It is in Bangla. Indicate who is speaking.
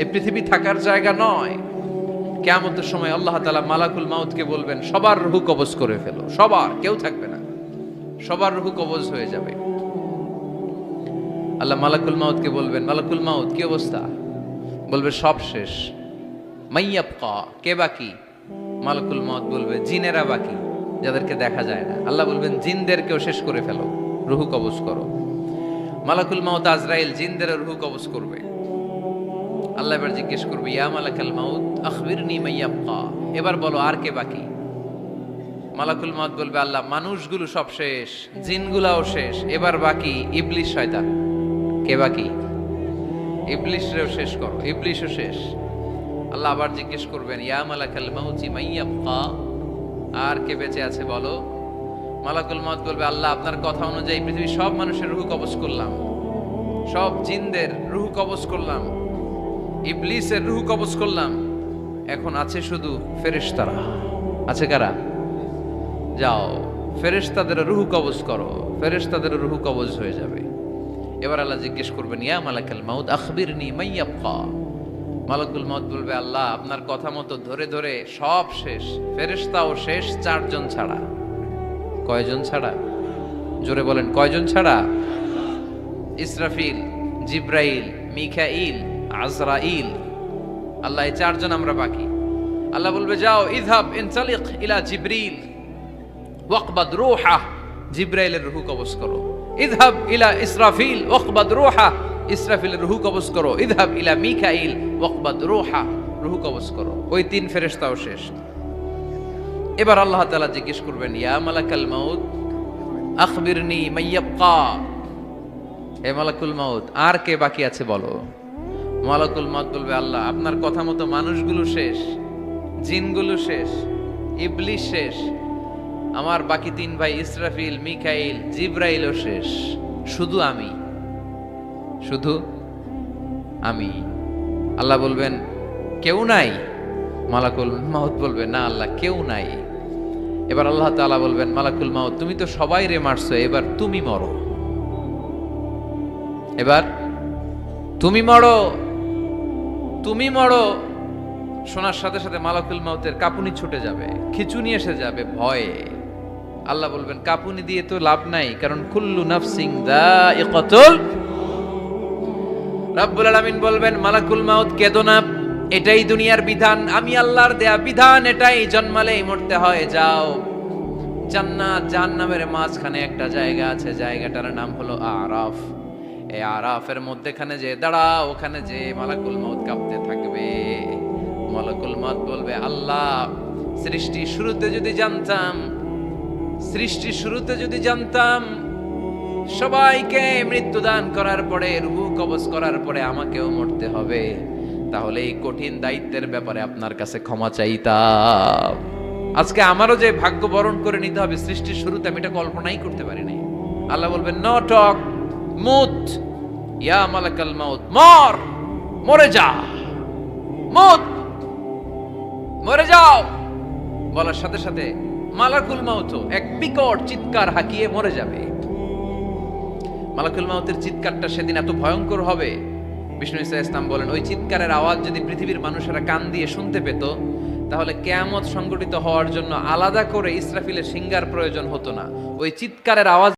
Speaker 1: এই পৃথিবী থাকার জায়গা নয়। কিয়ামতের সময় আল্লাহ তাআলা মালাকুল মাউতকে বলবেন, সবার রূহ কবজ করে ফেলো, সবার, কেউ থাকবে না, সবার রূহ কবজ হয়ে যাবে। আল্লাহ মালাকুল মাউতকে বলবেন, মালাকুল মাউত কি অবস্থা? বলবে সব শেষ। মাইয়াবকা, কে বাকি? মালাকুল মাউত বলবে জিনেরা বাকি, যাদেরকে দেখা যায় না। আল্লাহ বলবেন জিনদেরকেও শেষ করে ফেলো, রূহ কবজ করো। মালাকুল মাউত আজরাইল জিনদের রূহ কবজ করবে। আল্লাহ এবার জিজ্ঞেস করবে, ইয়া মালাকাল মাউত আখবিরনি মাইয়াবকা, এবার বলো আর কে বাকি? মালাকুল মাউত বলবে, আল্লাহ মানুষগুলো সব শেষ, জিনগুলাও শেষ, এবার বাকি ইবলিস শয়তান। কে বাকি? ইবলিসরেও শেষ করো, ইবলিসও শেষ। আল্লাহ আবার জিজ্ঞেস করবেন, ইয়া মালাকাল মাউতি মাইয়াবকা, আর কে বেঁচে আছে বলো? মালাকুল মাউত বলবে, আল্লাহ আপনার কথা অনুযায়ী পৃথিবীর সব মানুষের রূহ কবজ করলাম, সব জিনদের রূহ কবজ করলাম, ইবলিসের রূহ কবজ করলাম, এখন আছে শুধু ফেরেশতারা। আছে কারা? যাও ফেরেশতাদের রূহ কবজ করো, ফেরেশতাদের রূহ কবজ হয়ে যাবে। এবার আল্লাহ জিজ্ঞেস করবেন, ইয়া মালাকাল মাউত আখবিরনি মাইয়াবকা। মালাকুল মাউত বলবে, আল্লাহ আপনার কথা মতো ধরে ধরে সব শেষ, ফেরেশতাও শেষ, 4 জন ছাড়া। কয়জন ছাড়া? জোরে বলেন, কয়জন ছাড়া? ইসরাফিল, জিব্রাইল, মিকাইল, আজরাইল। আল্লাহ এই 4 জন আমরা বাকি। আল্লাহ বলবে, যাও ইযহাব ইনতালিক ইলা জিবরিল ওয়াকবাদ রূহা, জিব্রাইলের রূহ কবজ করো। ইযহাব ইলা ইসরাফিল ওয়াকবাদ রূহা, ইসরাফিলের রূহ কবজ করো। ইযহাব ইলা মিকাইল ওয়াকবাদ রূহা, রূহ কবজ করো। ওই 3 ফেরেশতাও শেষ। এবার আল্লাহ তাআলা জিজ্ঞেস করবেন, ইয়া মালাকাল মাউত আখবিরনি মাইয়াবকা, হে মালাকুল মাউত আর কে বাকি আছে বলো? মালাকুল মাউত বলবে, আল্লাহ আপনার কথা মতো মানুষগুলো শেষ, জিনগুলো শেষ, ইবলিস শেষ, আমার বাকি 3 ভাই ইসরাফিল, মিকাইল, জিব্রাইলও শেষ, শুধু আমি, শুধু আমি। আল্লাহ বলবেন, কেউ নাই? মালাকুল মাউত বলবে, না আল্লাহ কেউ নাই। এবার আল্লাহ তাআলা বলবেন, মালাকুল মাউত তুমি তো সবাই রে মারছো, এবার তুমি মরো, এবার তুমি মরো, তুমি মরো। শোনার সাথে সাথে মালাকুল মাউতের কাঁপুনি ছুটে যাবে, খিঁচুনি এসে যাবে ভয়ে। আল্লাহ বলবেন, কাঁপুনি দিয়ে তো লাভ নাই, কারণ কুল্লু নাফসিন যায়িকাতুল। রব্বুল আলামিন বলবেন, মালাকুল মাউত কেঁদো না, এটাই দুনিয়ার বিধান, আমি আল্লাহর দেয়া বিধান, এটাই, জন্মালেই মরতে হয়। যাও জান্নাত জাহান্নামের মাঝখানে একটা জায়গা আছে, জায়গাটার নাম হলো আরাফ। এই আরাফের মধ্যেখানে যে দাঁড়াও, ওখানে যে মালাকুল মাউত কাঁপতে থাকবে। মালাকুল মাউত বলবে, আল্লাহ সৃষ্টি শুরুতে যদি জানতাম, সৃষ্টি শুরুতে যদি জানতাম সবাইকে মৃত্যুদান করার পরে, রূহ কবজ করার পরে আমাকেও মরতে হবে, তাহলে এই কঠিন দায়িত্বের ব্যাপারে আপনার কাছে ক্ষমা চাইতাম। আজকে আমারও যে ভাগ্য বরণ করে নিতে হবে সৃষ্টির শুরুতে, আমি এটা কল্পনাই করতে পারি নাই। আল্লাহ বলবেন, নো টক, মুত, ইয়া মালাকাল মাউত, মর, মরে যা, মুত, মরে যাও। বলার সাথে সাথে মালাকুল মাউত এক বিকট চিৎকার হাঁকিয়ে মরে যাবে। মালাকুল মাউতের চিৎকারটা সেদিন এত ভয়ঙ্কর হবে, বিষ্ণু ঈসা ইসলাম বলেন, ওই চিৎকারের আওয়াজ যদি পৃথিবীর মানুষেরা কান দিয়ে শুনতে পেত, তাহলে কিয়ামত সংগঠিত হওয়ার জন্য আলাদা করে ইসরাফিলের সিঙ্গার প্রয়োজন হতো না। ওই চিৎকারের আওয়াজ